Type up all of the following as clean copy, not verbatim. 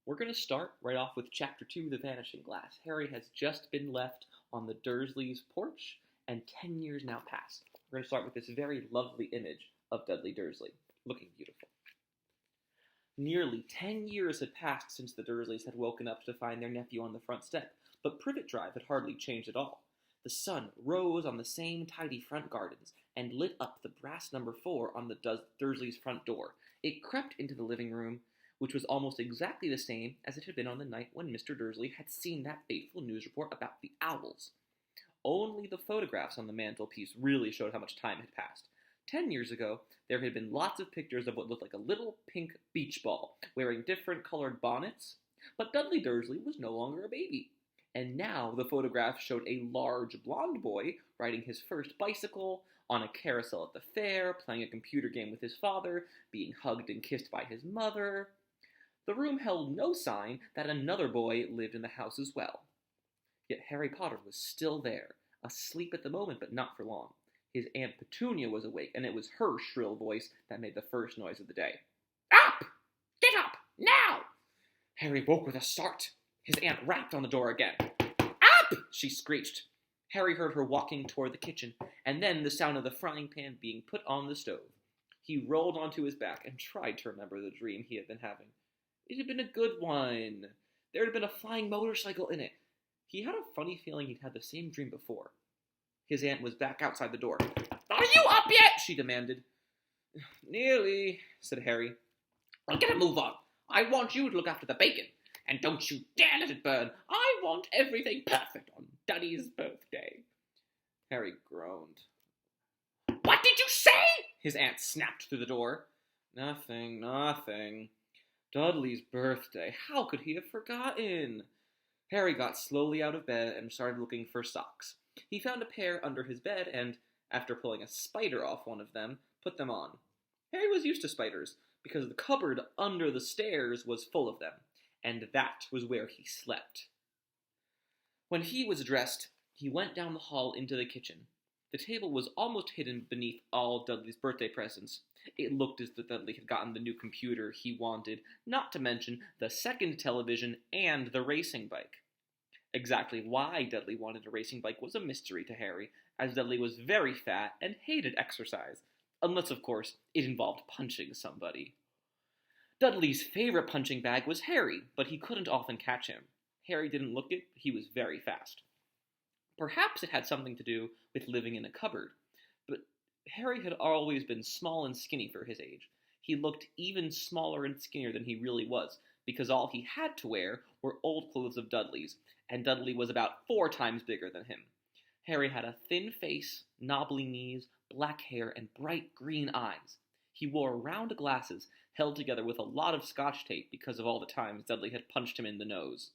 We're going to start right off with Chapter 2, The Vanishing Glass. Harry has just been left on the Dursleys' porch, and 10 years now pass. We're going to start with this very lovely image of Dudley Dursley, looking beautiful. Nearly 10 years had passed since the Dursleys had woken up to find their nephew on the front step, but Privet Drive had hardly changed at all. The sun rose on the same tidy front gardens and lit up the brass number 4 on the Dursleys' front door. It crept into the living room, which was almost exactly the same as it had been on the night when Mr. Dursley had seen that fateful news report about the owls. Only the photographs on the mantelpiece really showed how much time had passed. 10 years ago, there had been lots of pictures of what looked like a little pink beach ball, wearing different colored bonnets, but Dudley Dursley was no longer a baby. And now the photograph showed a large blonde boy riding his first bicycle, on a carousel at the fair, playing a computer game with his father, being hugged and kissed by his mother. The room held no sign that another boy lived in the house as well. Yet Harry Potter was still there, asleep at the moment, but not for long. His Aunt Petunia was awake, and it was her shrill voice that made the first noise of the day. "Up! Get up! Now!" Harry woke with a start. His aunt rapped on the door again. "Up!" she screeched. Harry heard her walking toward the kitchen, and then the sound of the frying pan being put on the stove. He rolled onto his back and tried to remember the dream he had been having. It had been a good one. There had been a flying motorcycle in it. He had a funny feeling he'd had the same dream before. His aunt was back outside the door. "Are you up yet?" she demanded. "Nearly," said Harry. "Well, get a move on. I want you to look after the bacon. And don't you dare let it burn. I want everything perfect on Dudley's birthday." Harry groaned. "What did you say?" his aunt snapped through the door. Nothing. Dudley's birthday. How could he have forgotten? Harry got slowly out of bed and started looking for socks. He found a pair under his bed and, after pulling a spider off one of them, put them on. Harry was used to spiders, because the cupboard under the stairs was full of them, and that was where he slept. When he was dressed, he went down the hall into the kitchen. The table was almost hidden beneath all Dudley's birthday presents. It looked as though Dudley had gotten the new computer he wanted, not to mention the second television and the racing bike. Exactly why Dudley wanted a racing bike was a mystery to Harry, as Dudley was very fat and hated exercise, unless, of course, it involved punching somebody. Dudley's favorite punching bag was Harry, but he couldn't often catch him. Harry didn't look it, but he was very fast. Perhaps it had something to do with living in a cupboard, but Harry had always been small and skinny for his age. He looked even smaller and skinnier than he really was, because all he had to wear were old clothes of Dudley's, and Dudley was about 4 times bigger than him. Harry had a thin face, knobbly knees, black hair, and bright green eyes. He wore round glasses, held together with a lot of Scotch tape because of all the times Dudley had punched him in the nose.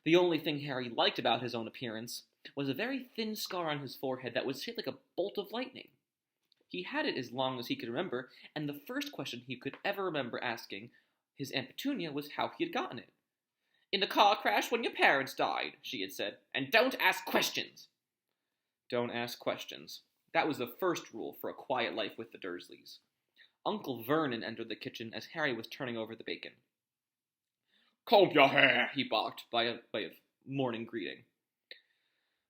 The only thing Harry liked about his own appearance was a very thin scar on his forehead that was shaped like a bolt of lightning. He had it as long as he could remember, and the first question he could ever remember asking his Aunt Petunia was how he had gotten it. "In a car crash when your parents died," she had said, "and don't ask questions." Don't ask questions. That was the first rule for a quiet life with the Dursleys. Uncle Vernon entered the kitchen as Harry was turning over the bacon. "Comb your hair," he barked by way of morning greeting.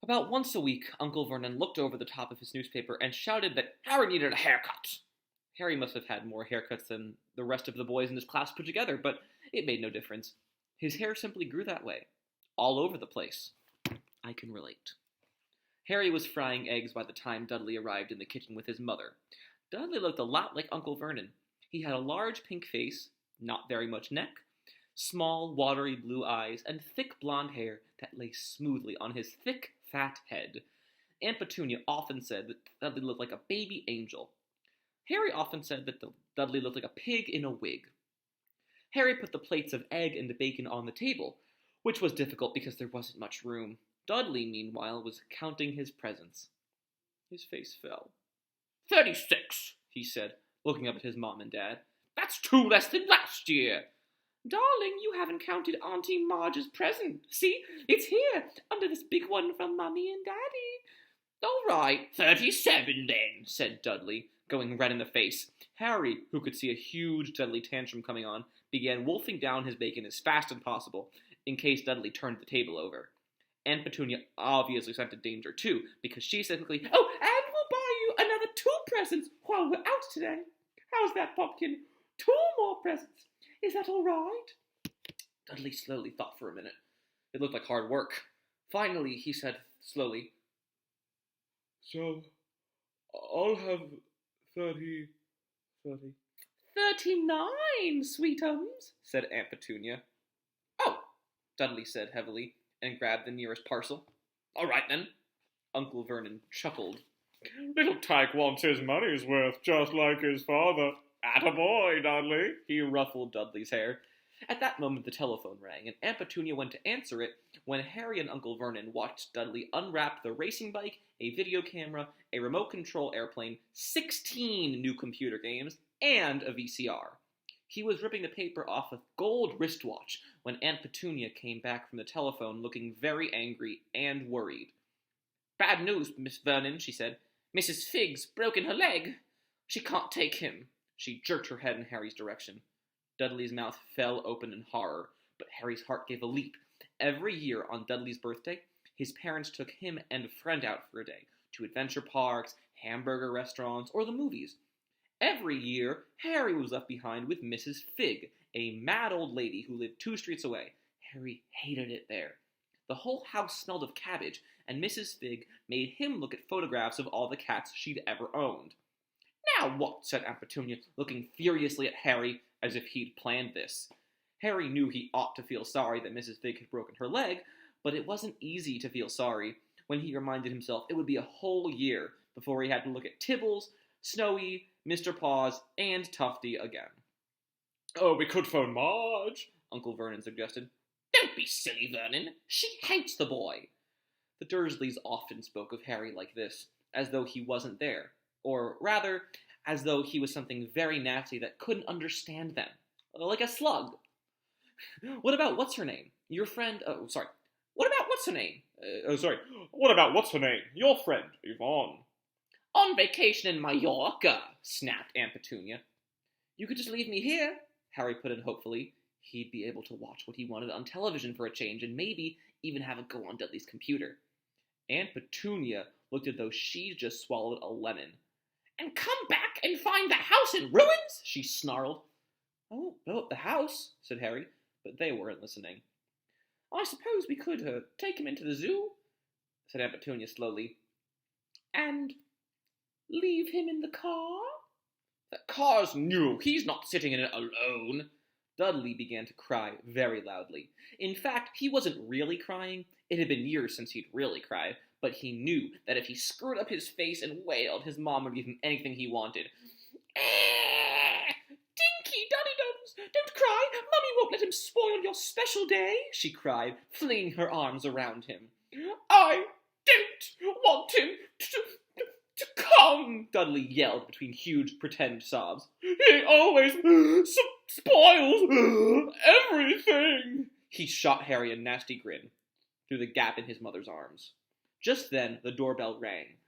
About once a week, Uncle Vernon looked over the top of his newspaper and shouted that Harry needed a haircut. Harry must have had more haircuts than the rest of the boys in his class put together, but it made no difference. His hair simply grew that way, all over the place. I can relate. Harry was frying eggs by the time Dudley arrived in the kitchen with his mother. Dudley looked a lot like Uncle Vernon. He had a large pink face, not very much neck, small, watery blue eyes, and thick blonde hair that lay smoothly on his thick, fat head. Aunt Petunia often said that Dudley looked like a baby angel. Harry often said that Dudley looked like a pig in a wig. Harry put the plates of egg and bacon on the table, which was difficult because there wasn't much room. Dudley, meanwhile, was counting his presents. His face fell. 36, he said, looking up at his mom and dad. "That's 2 less than last year." "Darling, you haven't counted Auntie Marge's present. See, it's here, under this big one from Mummy and Daddy." "All right, 37 then," said Dudley, going red in the face. Harry, who could see a huge Dudley tantrum coming on, began wolfing down his bacon as fast as possible, in case Dudley turned the table over. Aunt Petunia obviously scented danger too, because she said quickly, "Oh, and we'll buy you another 2 presents while we're out today. How's that, Pumpkin? 2 more presents. Is that all right?" Dudley slowly thought for a minute. It looked like hard work. Finally, he said slowly, "So, I'll have 30... 39, sweetums," said Aunt Petunia. "Oh," Dudley said heavily, and grabbed the nearest parcel. "All right, then." Uncle Vernon chuckled. Little Tyke wants his money's worth, just like his father. Attaboy, Dudley. He ruffled Dudley's hair. At that moment, the telephone rang, and Aunt Petunia went to answer it when Harry and Uncle Vernon watched Dudley unwrap the racing bike, a video camera, a remote control airplane, 16 new computer games, and a VCR. He was ripping the paper off a gold wristwatch when Aunt Petunia came back from the telephone looking very angry and worried. "Bad news, Miss Vernon," she said. "Mrs. Figg's broken her leg. She can't take him." She jerked her head in Harry's direction. Dudley's mouth fell open in horror, but Harry's heart gave a leap. Every year on Dudley's birthday, his parents took him and a friend out for a day, to adventure parks, hamburger restaurants, or the movies. Every year, Harry was left behind with Mrs. Figg, a mad old lady who lived 2 streets away. Harry hated it there. The whole house smelled of cabbage, and Mrs. Figg made him look at photographs of all the cats she'd ever owned. "Now what?" said Aunt Petunia, looking furiously at Harry as if he'd planned this. Harry knew he ought to feel sorry that Mrs. Figg had broken her leg, but it wasn't easy to feel sorry when he reminded himself it would be a whole year before he had to look at Tibbles, Snowy, Mr. Paws, and Tufty again. "Oh, we could phone Marge," Uncle Vernon suggested. "Don't be silly, Vernon. She hates the boy." The Dursleys often spoke of Harry like this, as though he wasn't there, or rather, as though he was something very nasty that couldn't understand them, like a slug. "What about what's-her-name? Your friend, What about what's-her-name? What about what's-her-name? Your friend, Yvonne." "On vacation in Mallorca," snapped Aunt Petunia. "You could just leave me here," Harry put in hopefully. He'd be able to watch what he wanted on television for a change, and maybe even have a go on Dudley's computer. Aunt Petunia looked as though she'd just swallowed a lemon. "And come back and find the house in ruins?" she snarled. "Oh, the house," said Harry, but they weren't listening. "I suppose we could take him into the zoo," said Aunt Petunia slowly. "And leave him in the car?" "The car's new. He's not sitting in it alone." Dudley began to cry very loudly. In fact, he wasn't really crying. It had been years since he'd really cried, but he knew that if he screwed up his face and wailed, his mom would give him anything he wanted. "Dinky Duddydums, don't cry! Mummy won't let him spoil your special day," she cried, flinging her arms around him. "I don't want him to come," Dudley yelled between huge pretend sobs. "He always spoils everything." He shot Harry a nasty grin through the gap in his mother's arms. Just then, the doorbell rang.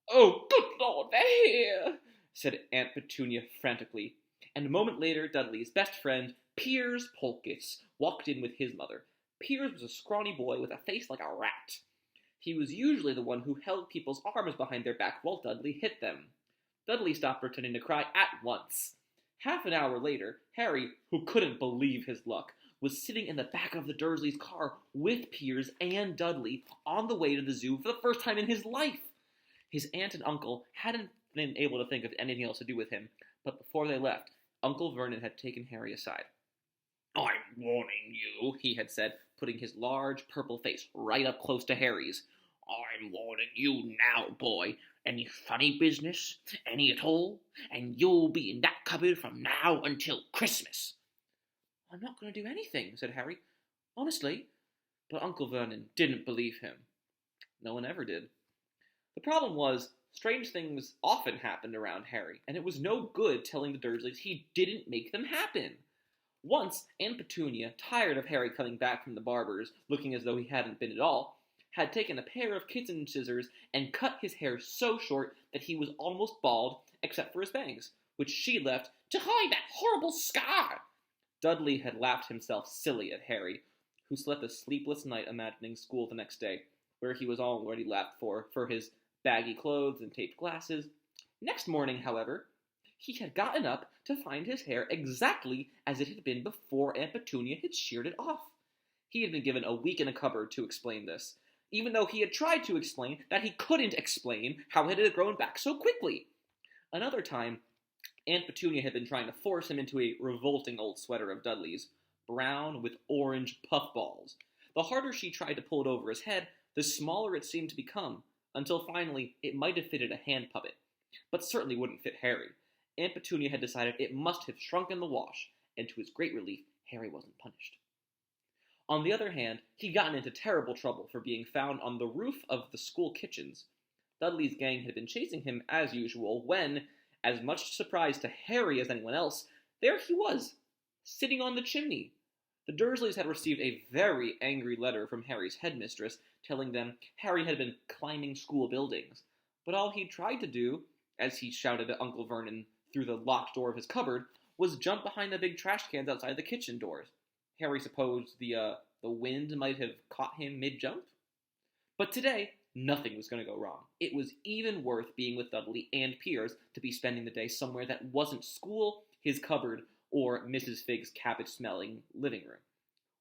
"Oh, good Lord, they're here," said Aunt Petunia frantically. And a moment later, Dudley's best friend, Piers Polkitz, walked in with his mother. Piers was a scrawny boy with a face like a rat. He was usually the one who held people's arms behind their back while Dudley hit them. Dudley stopped pretending to cry at once. Half an hour later, Harry, who couldn't believe his luck, was sitting in the back of the Dursleys' car with Piers and Dudley on the way to the zoo for the first time in his life. His aunt and uncle hadn't been able to think of anything else to do with him, but before they left, Uncle Vernon had taken Harry aside. "I'm warning you," he had said, putting his large purple face right up close to Harry's. "I'm warning you now, boy. Any funny business, any at all, and you'll be in that cupboard from now until Christmas." "I'm not going to do anything," said Harry. "Honestly." But Uncle Vernon didn't believe him. No one ever did. The problem was, strange things often happened around Harry, and it was no good telling the Dursleys he didn't make them happen. Once, Aunt Petunia, tired of Harry coming back from the barber's, looking as though he hadn't been at all, had taken a pair of kitchen scissors and cut his hair so short that he was almost bald, except for his bangs, which she left to hide that horrible scar. Dudley had laughed himself silly at Harry, who slept a sleepless night imagining school the next day, where he was already left for his baggy clothes and taped glasses. Next morning, however, he had gotten up to find his hair exactly as it had been before Aunt Petunia had sheared it off. He had been given a week in a cupboard to explain this, even though he had tried to explain that he couldn't explain how it had grown back so quickly. Another time, Aunt Petunia had been trying to force him into a revolting old sweater of Dudley's, brown with orange puffballs. The harder she tried to pull it over his head, the smaller it seemed to become, until finally it might have fitted a hand puppet, but certainly wouldn't fit Harry. Aunt Petunia had decided it must have shrunk in the wash, and to his great relief, Harry wasn't punished. On the other hand, he'd gotten into terrible trouble for being found on the roof of the school kitchens. Dudley's gang had been chasing him as usual when, as much surprise to Harry as anyone else, there he was, sitting on the chimney. The Dursleys had received a very angry letter from Harry's headmistress telling them Harry had been climbing school buildings, but all he'd tried to do, as he shouted at Uncle Vernon through the locked door of his cupboard, was jump behind the big trash cans outside the kitchen doors. Harry supposed the wind might have caught him mid-jump. But today, nothing was going to go wrong. It was even worth being with Dudley and Piers to be spending the day somewhere that wasn't school, his cupboard, or Mrs. Fig's cabbage-smelling living room.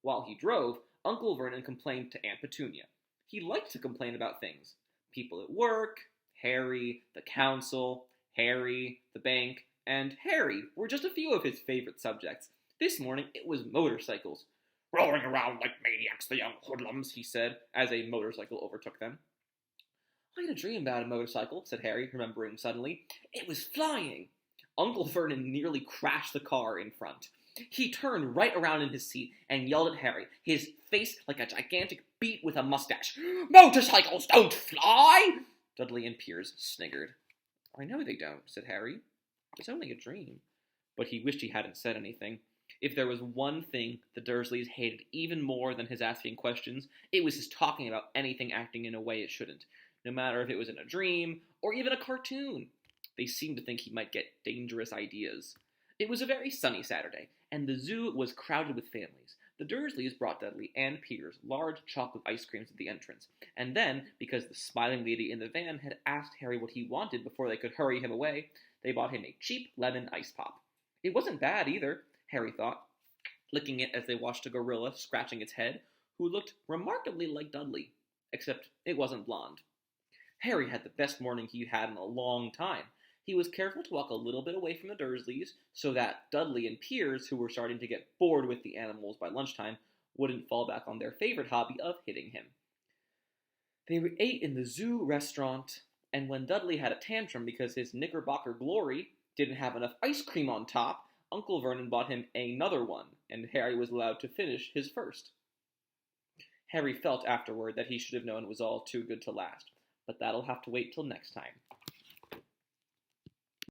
While he drove, Uncle Vernon complained to Aunt Petunia. He liked to complain about things. People at work, Harry, the council, Harry, the bank, and Harry were just a few of his favorite subjects. This morning, it was motorcycles. Rolling around like maniacs, the young hoodlums, he said, as a motorcycle overtook them. I had a dream about a motorcycle, said Harry, remembering suddenly. It was flying. Uncle Vernon nearly crashed the car in front. He turned right around in his seat and yelled at Harry, his face like a gigantic beet with a mustache. Motorcycles don't fly! Dudley and Piers sniggered. I know they don't, said Harry. It's only a dream. But he wished he hadn't said anything. If there was one thing the Dursleys hated even more than his asking questions, it was his talking about anything acting in a way it shouldn't, no matter if it was in a dream or even a cartoon. They seemed to think he might get dangerous ideas. It was a very sunny Saturday, and the zoo was crowded with families. The Dursleys brought Dudley and Piers large chocolate ice creams at the entrance, and then, because the smiling lady in the van had asked Harry what he wanted before they could hurry him away, they bought him a cheap lemon ice pop. It wasn't bad either, Harry thought, licking it as they watched a gorilla scratching its head, who looked remarkably like Dudley, except it wasn't blonde. Harry had the best morning he had in a long time. He was careful to walk a little bit away from the Dursleys so that Dudley and Piers, who were starting to get bored with the animals by lunchtime, wouldn't fall back on their favorite hobby of hitting him. They ate in the zoo restaurant, and when Dudley had a tantrum because his Knickerbocker Glory didn't have enough ice cream on top, Uncle Vernon bought him another one, and Harry was allowed to finish his first. Harry felt afterward that he should have known it was all too good to last, but that'll have to wait till next time.